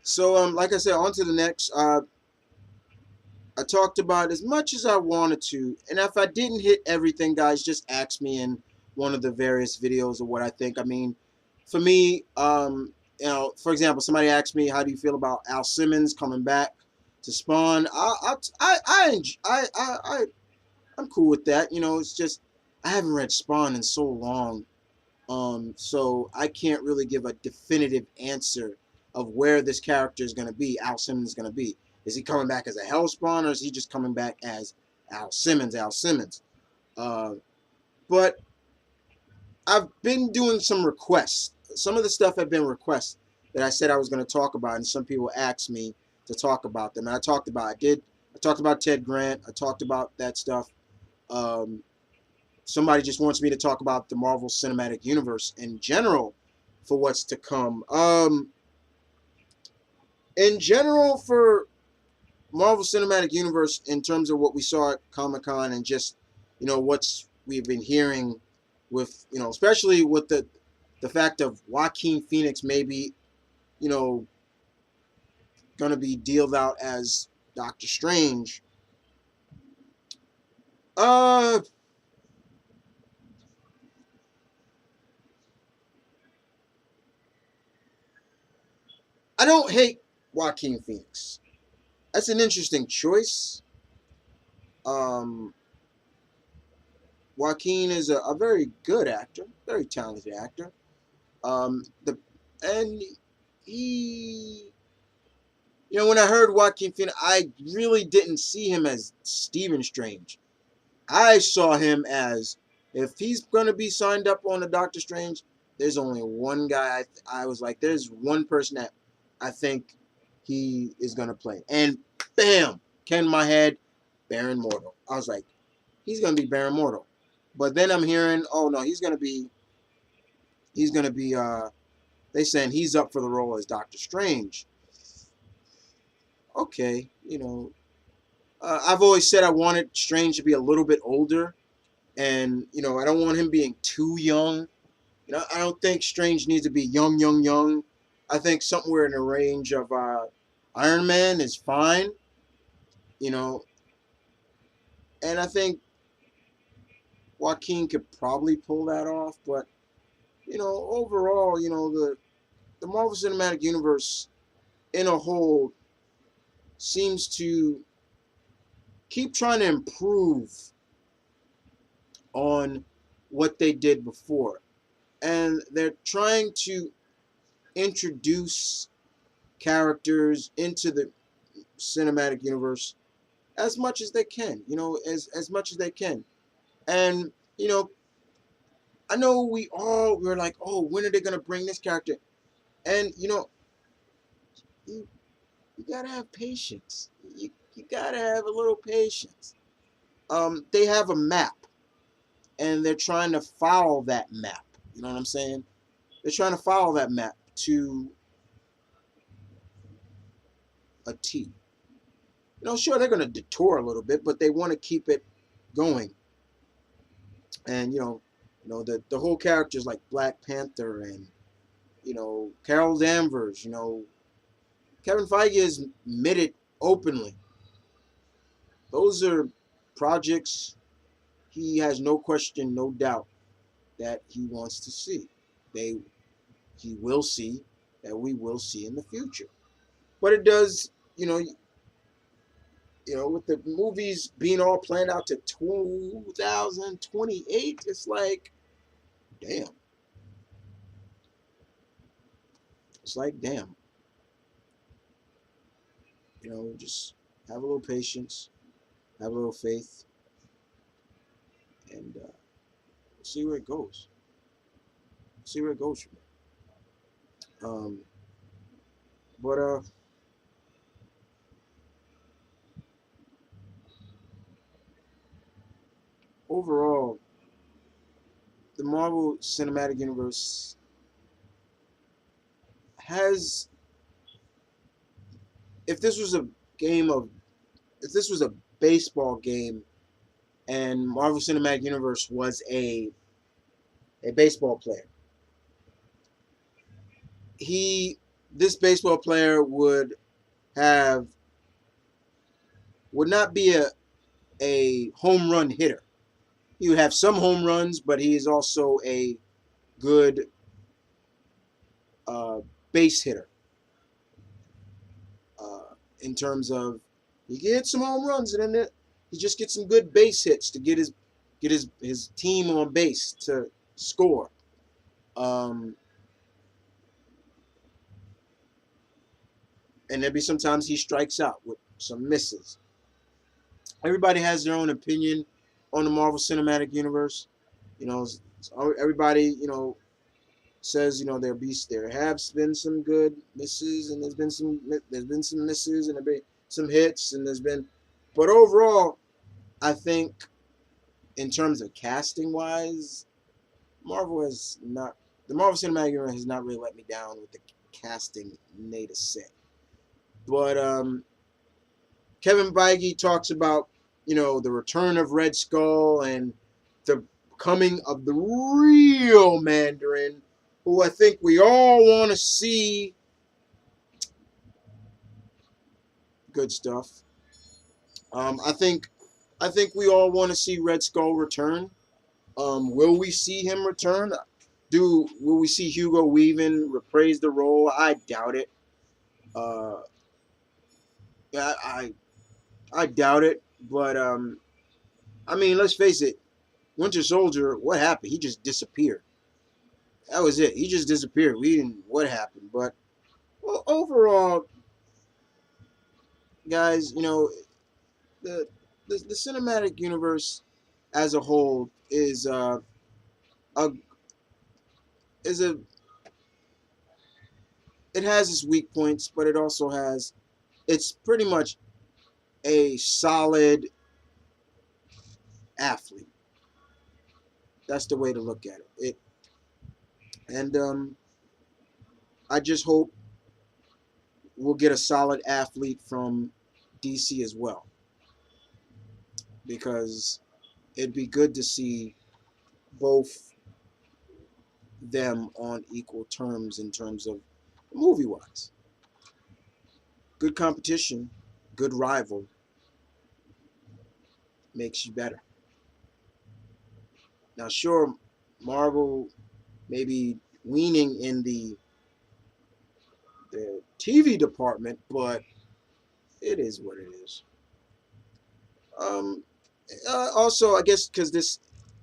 So like I said, on to the next. I talked about as much as I wanted to, and if I didn't hit everything, guys, just ask me in one of the various videos of what I think. I mean, for me, for example, somebody asked me, "How do you feel about Al Simmons coming back to Spawn?" I'm cool with that. It's just I haven't read Spawn in so long, so I can't really give a definitive answer of where this character is going to be. Al Simmons is going to be. Is he coming back as a Hellspawn, or is he just coming back as Al Simmons? Al Simmons. Uh, but I've been doing some requests. Some of the stuff have been requests that I said I was going to talk about, and some people asked me to talk about them. And I talked about. I did. I talked about Ted Grant. I talked about that stuff. Um, Somebody just wants me to talk about the Marvel Cinematic Universe in general for what's to come. In general, for Marvel Cinematic Universe, in terms of what we saw at Comic-Con and just what's we've been hearing with especially with the fact of Joaquin Phoenix maybe you know going to be dealed out as Doctor Strange. Uh, I don't hate Joaquin Phoenix. That's an interesting choice. Um, Joaquin is a very good actor, very talented actor. The and he, when I heard Joaquin Phoenix, I really didn't see him as Stephen Strange. I saw him as if he's gonna be signed up on a Doctor Strange. There's only one guy. I was like, there's one person that I think he is gonna play, and bam, came in my head, Baron Mordo. I was like, he's gonna be Baron Mordo. But then I'm hearing, oh no, he's gonna be they saying he's up for the role as Doctor Strange. Okay, I've always said I wanted Strange to be a little bit older, and I don't want him being too young. I don't think Strange needs to be young, young, young. I think somewhere in the range of Iron Man is fine, you know, and I think Joaquin could probably pull that off. But overall, the Marvel Cinematic Universe in a whole seems to keep trying to improve on what they did before. And they're trying to introduce characters into the cinematic universe as much as they can, as much as they can. And, I know we're like, oh, when are they going to bring this character? And, you, you got to have patience. You got to have a little patience. They have a map, and they're trying to follow that map. You know what I'm saying? They're trying to follow that map to a T. Sure, they're going to detour a little bit, but they want to keep it going. And the whole characters like Black Panther and Carol Danvers. Kevin Feige has admitted openly those are projects he has no question, no doubt that he wants to see. They he will see that we will see in the future. But it does, with the movies being all planned out to 2028, it's like, damn. It's like, damn. Just have a little patience, have a little faith, and see where it goes. See where it goes from there. But overall, the Marvel Cinematic Universe has, if this was a game of, if this was a baseball game, and Marvel Cinematic Universe was a baseball player, he this baseball player have would not be a home run hitter. He would have some home runs, but he is also a good uh, base hitter. In terms of he gets some home runs and then he just gets some good base hits to get his team on base to score. Um, and there'll be sometimes he strikes out with some misses. Everybody has their own opinion on the Marvel Cinematic Universe. You know, everybody says there have been some good misses and there's been some misses and there've been some hits and but overall I think in terms of casting wise, Marvel has not the Marvel Cinematic Universe has not really let me down with the casting, nay to say. But Kevin Feige talks about the return of Red Skull and the coming of the real Mandarin, who I think we all want to see. Good stuff. I think we all want to see Red Skull return. Will we see him return? Will we see Hugo Weaving reprise the role? I doubt it. Uh, I doubt it. But I mean, let's face it. Winter Soldier, what happened? He just disappeared. That was it. He just disappeared. We didn't. What happened? But well, overall, guys, the the cinematic universe as a whole a is a it has its weak points, but it also has it's pretty much a solid athlete. That's the way to look at it. And I just hope we'll get a solid athlete from DC as well, because it'd be good to see both them on equal terms in terms of movie wise. Good competition, good rival makes you better. Now, sure, Marvel may be leaning in the TV department, but it is what it is. Um, Also, I guess because this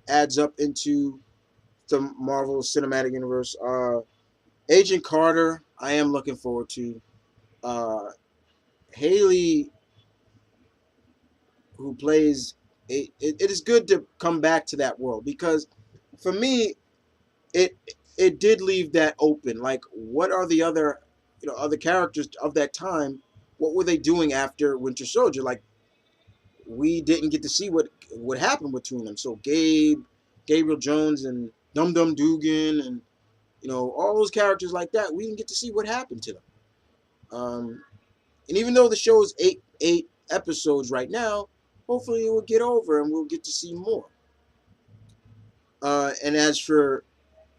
adds up into the Marvel Cinematic Universe. Agent Carter, I am looking forward to. Uh, Haley, who plays, it is good to come back to that world because, for me, it it did leave that open. Like, what are the other characters of that time? What were they doing after Winter Soldier? Like, we didn't get to see what happened between them. So Gabriel Jones, and Dum Dum Dugan, and all those characters like that, we didn't get to see what happened to them. And even though the show is eight episodes right now, hopefully it will get over and we'll get to see more. And as for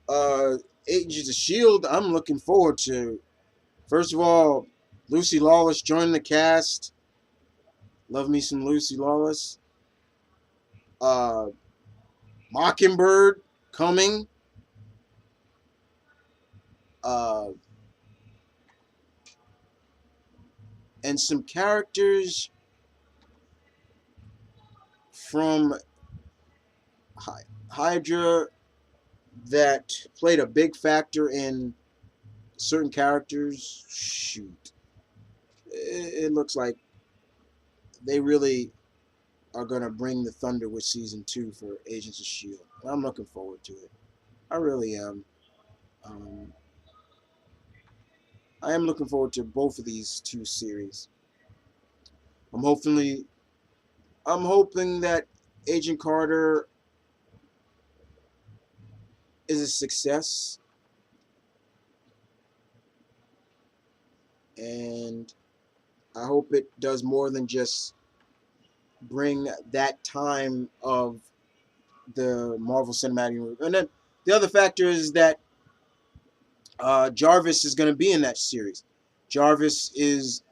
uh, Agents of Shield, I'm looking forward to, first of all, Lucy Lawless joining the cast. Love me some Lucy Lawless. Uh, Mockingbird coming. Uh, and some characters from Hydra that played a big factor in certain characters. Shoot, it looks like they really are gonna bring the thunder with season 2 for Agents of Shield. I'm looking forward to it. I really am. Um, I am looking forward to both of these two series. I'm hopefully I'm hoping that Agent Carter is a success, and I hope it does more than just bring that time of the Marvel Cinematic Universe. And then the other factor is that Jarvis is going to be in that series. Jarvis is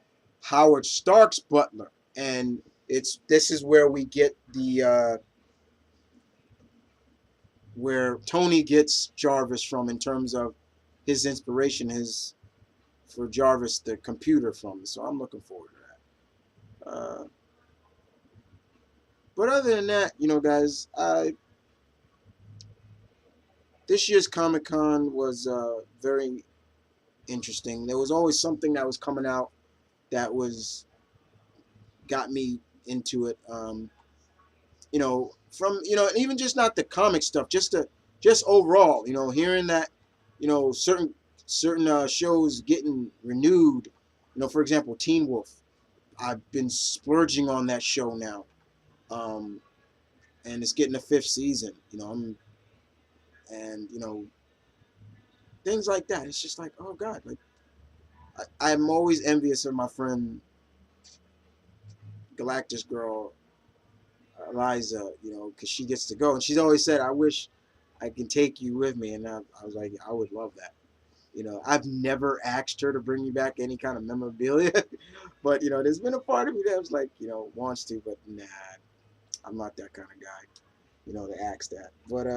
Howard Stark's butler, and this is where we get the where Tony gets Jarvis from in terms of his inspiration, his for Jarvis the computer from. So I'm looking forward to that. But other than that, guys, this year's Comic Con was very interesting. There was always something that was coming out that was got me into it. From even just not the comic stuff, just overall, hearing that, certain shows getting renewed. For example, Teen Wolf. I've been splurging on that show now, um, and it's getting a fifth season. And things like that. It's just like, oh God, like I'm always envious of my friend Galactus girl Eliza, because she gets to go, and she's always said, "I wish I can take you with me," and I was like, I would love that. I've never asked her to bring me back any kind of memorabilia, but there's been a part of me that was like, wants to, but nah, I'm not that kind of guy, to ask that. But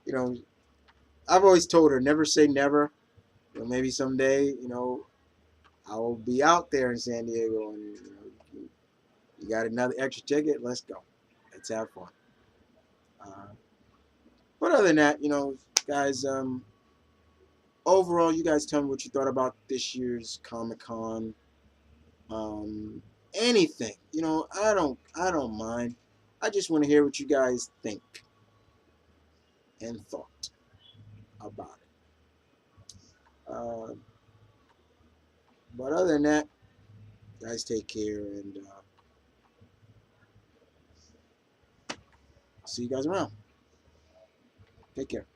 you know, I've always told her never say never. Maybe someday, I'll be out there in San Diego, and you got another extra ticket. Let's go. Let's have fun. Uh, but other than that, guys, overall, you guys tell me what you thought about this year's Comic Con. Um, Anything, I don't mind. I just want to hear what you guys think and thought about it. But other than that, guys, take care, and see you guys around. Take care.